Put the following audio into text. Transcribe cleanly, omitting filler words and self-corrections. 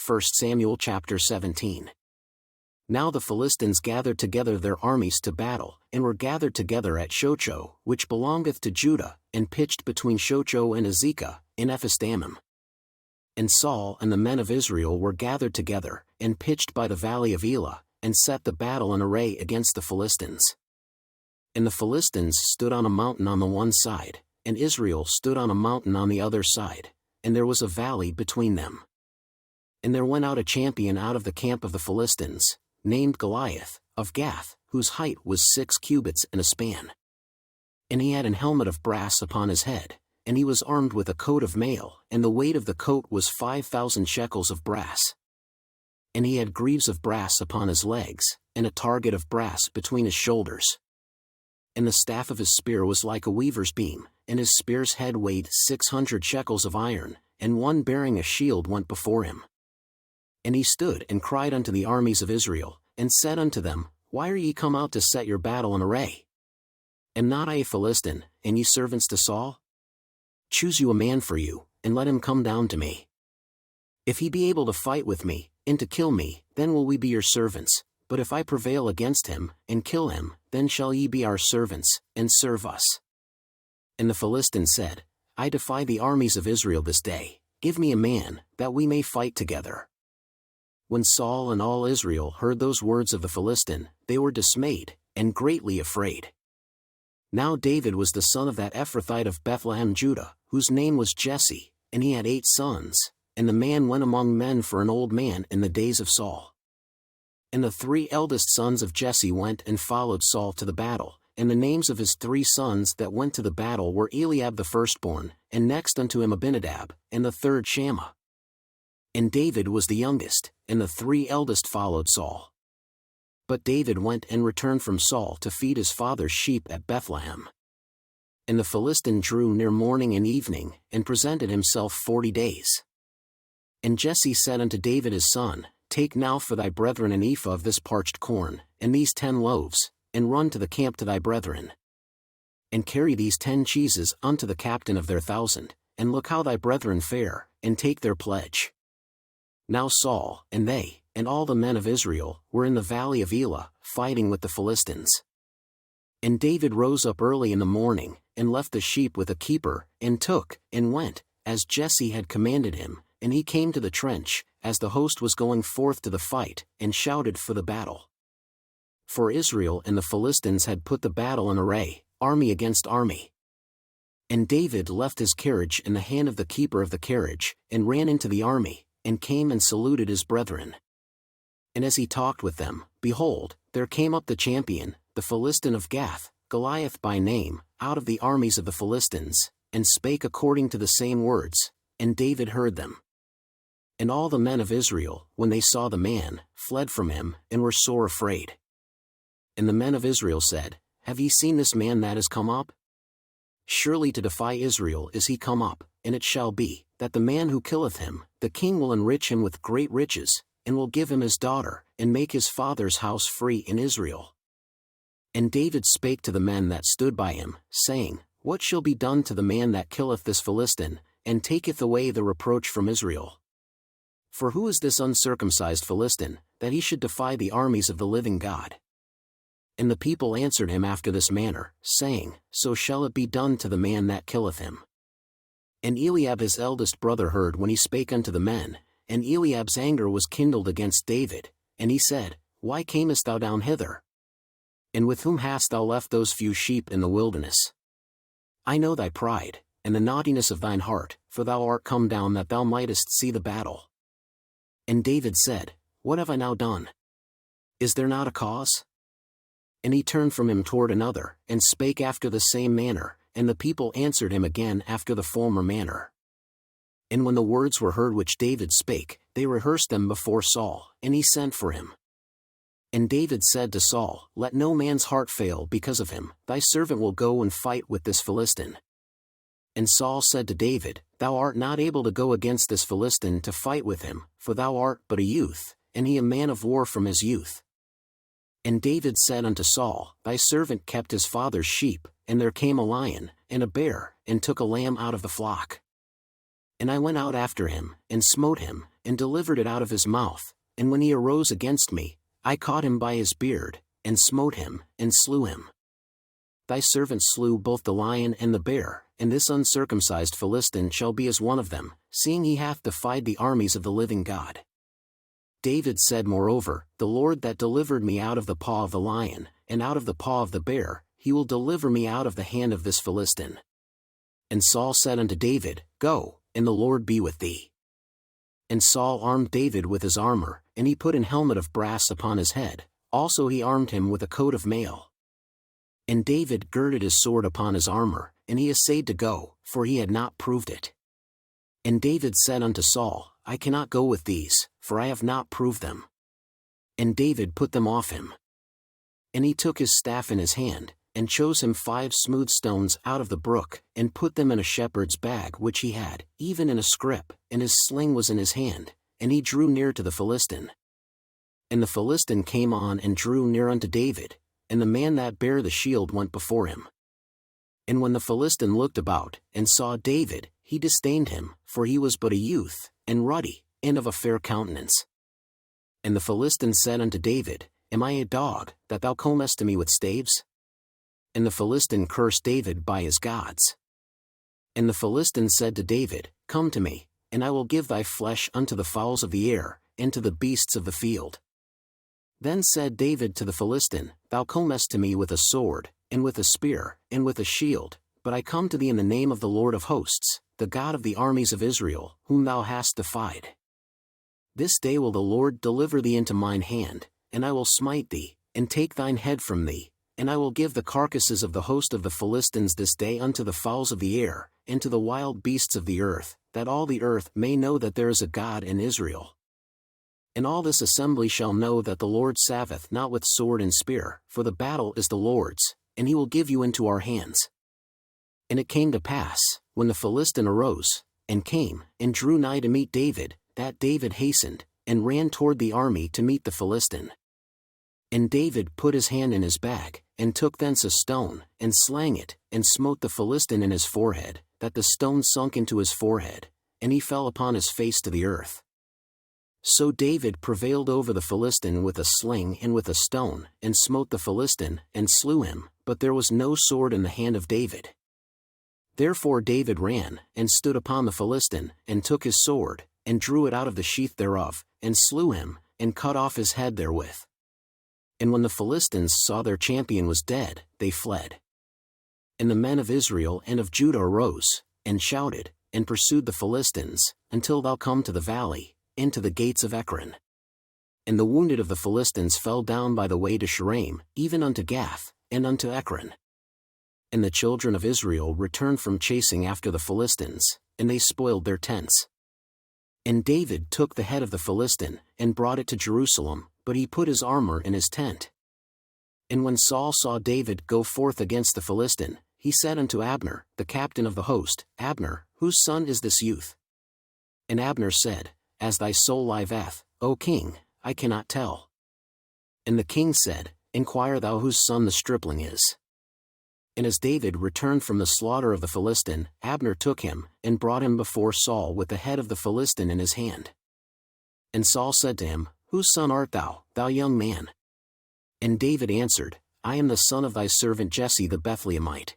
1 Samuel chapter 17. Now the Philistines gathered together their armies to battle, and were gathered together at Shochoh, which belongeth to Judah, and pitched between Shochoh and Azekah, in Ephes-dammim. And Saul and the men of Israel were gathered together, and pitched by the valley of Elah, and set the battle in array against the Philistines. And the Philistines stood on a mountain on the one side, and Israel stood on a mountain on the other side, and there was a valley between them. And there went out a champion out of the camp of the Philistines, named Goliath, of Gath, whose height was 6 cubits and a span. And he had an helmet of brass upon his head, and he was armed with a coat of mail, and the weight of the coat was 5,000 shekels of brass. And he had greaves of brass upon his legs, and a target of brass between his shoulders. And the staff of his spear was like a weaver's beam, and his spear's head weighed 600 shekels of iron, and one bearing a shield went before him. And he stood and cried unto the armies of Israel, and said unto them, Why are ye come out to set your battle in array? Am not I a Philistine, and ye servants to Saul? Choose you a man for you, and let him come down to me. If he be able to fight with me, and to kill me, then will we be your servants, but if I prevail against him, and kill him, then shall ye be our servants, and serve us. And the Philistine said, I defy the armies of Israel this day, give me a man, that we may fight together. When Saul and all Israel heard those words of the Philistine, they were dismayed, and greatly afraid. Now David was the son of that Ephrathite of Bethlehem Judah, whose name was Jesse, and he had 8 sons, and the man went among men for an old man in the days of Saul. And the 3 eldest sons of Jesse went and followed Saul to the battle, and the names of his 3 sons that went to the battle were Eliab the firstborn, and next unto him Abinadab, and the third Shammah. And David was the youngest, and the 3 eldest followed Saul. But David went and returned from Saul to feed his father's sheep at Bethlehem. And the Philistine drew near morning and evening, and presented himself 40 days. And Jesse said unto David his son, Take now for thy brethren an ephah of this parched corn, and these 10 loaves, and run to the camp to thy brethren. And carry these 10 cheeses unto the captain of their 1,000, and look how thy brethren fare, and take their pledge. Now Saul, and they, and all the men of Israel, were in the valley of Elah, fighting with the Philistines. And David rose up early in the morning, and left the sheep with a keeper, and took, and went, as Jesse had commanded him, and he came to the trench, as the host was going forth to the fight, and shouted for the battle. For Israel and the Philistines had put the battle in array, army against army. And David left his carriage in the hand of the keeper of the carriage, and ran into the army, and came and saluted his brethren. And as he talked with them, behold, there came up the champion, the Philistine of Gath, Goliath by name, out of the armies of the Philistines, and spake according to the same words, and David heard them. And all the men of Israel, when they saw the man, fled from him, and were sore afraid. And the men of Israel said, Have ye seen this man that is come up? Surely to defy Israel is he come up, and it shall be, that the man who killeth him, the king will enrich him with great riches, and will give him his daughter, and make his father's house free in Israel. And David spake to the men that stood by him, saying, What shall be done to the man that killeth this Philistine, and taketh away the reproach from Israel? For who is this uncircumcised Philistine, that he should defy the armies of the living God? And the people answered him after this manner, saying, So shall it be done to the man that killeth him. And Eliab his eldest brother heard when he spake unto the men, and Eliab's anger was kindled against David, and he said, Why camest thou down hither? And with whom hast thou left those few sheep in the wilderness? I know thy pride, and the naughtiness of thine heart, for thou art come down that thou mightest see the battle. And David said, What have I now done? Is there not a cause? And he turned from him toward another, and spake after the same manner, and the people answered him again after the former manner. And when the words were heard which David spake, they rehearsed them before Saul, and he sent for him. And David said to Saul, Let no man's heart fail because of him, thy servant will go and fight with this Philistine. And Saul said to David, Thou art not able to go against this Philistine to fight with him, for thou art but a youth, and he a man of war from his youth. And David said unto Saul, Thy servant kept his father's sheep, and there came a lion, and a bear, and took a lamb out of the flock. And I went out after him, and smote him, and delivered it out of his mouth, and when he arose against me, I caught him by his beard, and smote him, and slew him. Thy servant slew both the lion and the bear, and this uncircumcised Philistine shall be as one of them, seeing he hath defied the armies of the living God. David said moreover, The Lord that delivered me out of the paw of the lion, and out of the paw of the bear, he will deliver me out of the hand of this Philistine. And Saul said unto David, Go, and the Lord be with thee. And Saul armed David with his armor, and he put an helmet of brass upon his head, also he armed him with a coat of mail. And David girded his sword upon his armor, and he essayed to go, for he had not proved it. And David said unto Saul, I cannot go with these, for I have not proved them. And David put them off him. And he took his staff in his hand, and chose him 5 smooth stones out of the brook, and put them in a shepherd's bag which he had, even in a scrip, and his sling was in his hand, and he drew near to the Philistine. And the Philistine came on and drew near unto David, and the man that bare the shield went before him. And when the Philistine looked about, and saw David, he disdained him, for he was but a youth, and ruddy, and of a fair countenance. And the Philistine said unto David, Am I a dog, that thou comest to me with staves? And the Philistine cursed David by his gods. And the Philistine said to David, Come to me, and I will give thy flesh unto the fowls of the air, and to the beasts of the field. Then said David to the Philistine, Thou comest to me with a sword, and with a spear, and with a shield, but I come to thee in the name of the Lord of hosts, the God of the armies of Israel, whom thou hast defied. This day will the Lord deliver thee into mine hand, and I will smite thee, and take thine head from thee, and I will give the carcasses of the host of the Philistines this day unto the fowls of the air, and to the wild beasts of the earth, that all the earth may know that there is a God in Israel. And all this assembly shall know that the Lord saveth not with sword and spear, for the battle is the Lord's, and he will give you into our hands. And it came to pass, when the Philistine arose, and came, and drew nigh to meet David, that David hastened, and ran toward the army to meet the Philistine. And David put his hand in his bag, and took thence a stone, and slang it, and smote the Philistine in his forehead, that the stone sunk into his forehead, and he fell upon his face to the earth. So David prevailed over the Philistine with a sling and with a stone, and smote the Philistine, and slew him, but there was no sword in the hand of David. Therefore David ran, and stood upon the Philistine, and took his sword, and drew it out of the sheath thereof, and slew him, and cut off his head therewith. And when the Philistines saw their champion was dead, they fled. And the men of Israel and of Judah arose, and shouted, and pursued the Philistines, until thou come to the valley, and to the gates of Ekron. And the wounded of the Philistines fell down by the way to Shaaraim, even unto Gath, and unto Ekron. And the children of Israel returned from chasing after the Philistines, and they spoiled their tents. And David took the head of the Philistine, and brought it to Jerusalem, but he put his armor in his tent. And when Saul saw David go forth against the Philistine, he said unto Abner, the captain of the host, Abner, whose son is this youth? And Abner said, As thy soul liveth, O king, I cannot tell. And the king said, Inquire thou whose son the stripling is. And as David returned from the slaughter of the Philistine, Abner took him, and brought him before Saul with the head of the Philistine in his hand. And Saul said to him, Whose son art thou, thou young man? And David answered, I am the son of thy servant Jesse the Bethlehemite.